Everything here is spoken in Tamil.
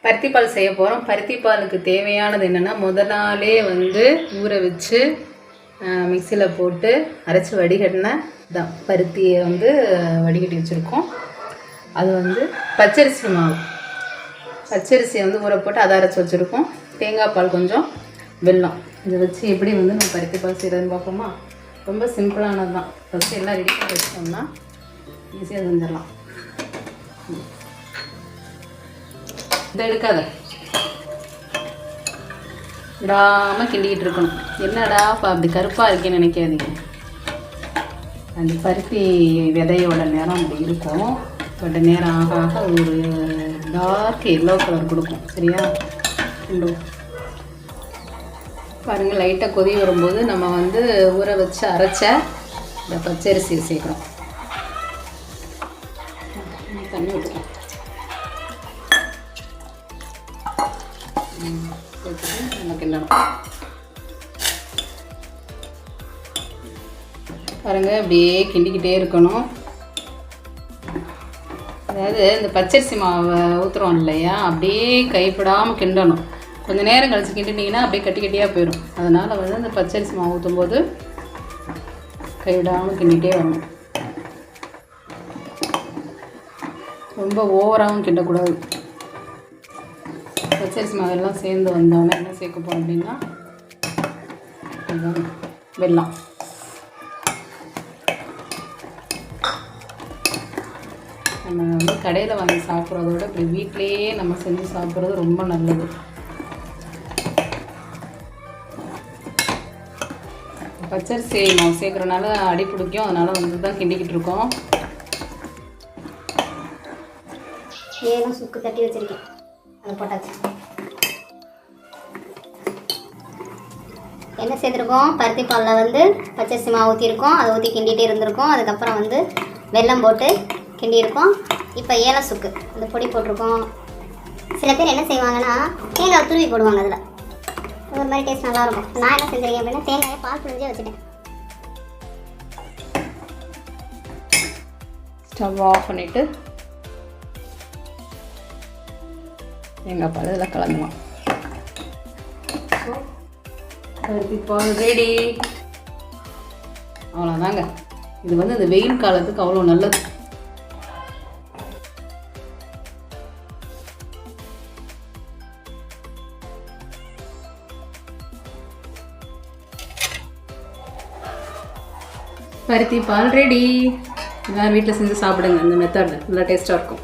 பருத்தி பால் செய்ய போகிறோம். பருத்தி பாலுக்கு தேவையானது என்னென்னா, முதல் நாளே வந்து ஊற வச்சு மிக்சியில் போட்டு அரைச்சி வடிகட்டின தான் பருத்தியை வந்து வடிகட்டி வச்சுருக்கோம். அது வந்து பச்சரிசி மாவு, பச்சரிசியை வந்து ஊற போட்டு அதை அரைச்சி வச்சுருக்கோம். தேங்காய் பால் கொஞ்சம், வெல்லம், இதை வச்சு எப்படி வந்து நம்ம பருத்தி பால் செய்கிறதுன்னு பார்ப்போமா? ரொம்ப சிம்பிளானது தான். ஃபஸ்ட்டு எல்லாம் ரெடி பண்ணி வச்சிட்டோம்னா ஈஸியாக செஞ்சிடலாம். இதை எடுக்காத, விடாமல் கிண்டிக்கிட்டு இருக்கணும். என்னடா அப்படி கருப்பாக இருக்கேன்னு நினைக்காதீங்க. அந்த பருத்தி விதையோட நேரம் அப்படி இருக்கும். பட் நேரம் ஆக ஆக ஒரு டார்க் எல்லோ கலர் கொடுக்கும். சரியா? பாருங்கள், லைட்டாக கொதி வரும்போது நம்ம வந்து ஊற வச்சு அரைச்ச இந்த பச்சரிசியை சேர்க்குறோம். தண்ணி ஊற்றுறோம். சேர்த்துட்டு நம்ம கிண்டணும். பாருங்கள், அப்படியே கிண்டிக்கிட்டே இருக்கணும். அதாவது இந்த பச்சரிசி மாவை ஊற்றுறோம் இல்லையா, அப்படியே கைப்படாமல் கிண்டணும். கொஞ்சம் நேரம் கழிச்சு கிண்டிட்டிங்கன்னா அப்படியே கட்டி கட்டியாக போயிடும். அதனால் வந்து இந்த பச்சரிசி மாவு ஊற்றும்போது கைவிடாமல் கிண்டிகிட்டே வரணும். ரொம்ப ஓவராகவும் கிண்டக்கூடாது. பச்சரிசி மாவெல்லாம் சேர்ந்து வந்தோன்னே என்ன சேர்க்க போகிறோம் அப்படின்னா, வெல்லம். நம்ம வந்து கடையில் வாங்கி சாப்பிட்றதோட இப்படி வீட்டிலையே நம்ம செஞ்சு சாப்பிட்றது ரொம்ப நல்லது. பச்சரிசி மாவு சேர்க்குறதுனால அடி பிடிக்கும். அதனால் வந்து தான் கிண்டிக்கிட்டு இருக்கோம். ஏனும் சுக்கு தட்டி வச்சுருக்கேன், அதை போட்டாச்சு. என்ன சேர்த்துருக்கோம்? பருத்தி பாலில் வந்து பச்சரிசி மாவு ஊற்றிருக்கோம். அதை ஊற்றி கிண்டிகிட்டே இருந்திருக்கோம். அதுக்கப்புறம் வந்து வெல்லம் போட்டு கிண்டியிருக்கோம். இப்போ ஏலம் சுக்கு அந்த பொடி போட்டிருக்கோம். சில பேர் என்ன செய்வாங்கன்னா தேங்காய் துருவி போடுவாங்க. அதில் ஒரு மாதிரி டேஸ்ட் நல்லாயிருக்கும். நான் என்ன செஞ்சுருக்கேன் அப்படின்னா, தேங்காயை பால் புழிஞ்சே வச்சுட்டேன். ஸ்டவ் ஆஃப் பண்ணிவிட்டு தேங்காய் பால் இதெல்லாம் கலந்துக்கலாம். பருத்தி பால் ரெடி. அவ்வளோதாங்க. இது வந்து இந்த வெயில் காலத்துக்கு அவ்வளோ நல்லது. பருத்தி பால் ரெடி. எல்லோரும் வீட்டில் செஞ்சு சாப்பிடுங்க. இந்த மெத்தடில் நல்லா டேஸ்ட்டாக இருக்கும்.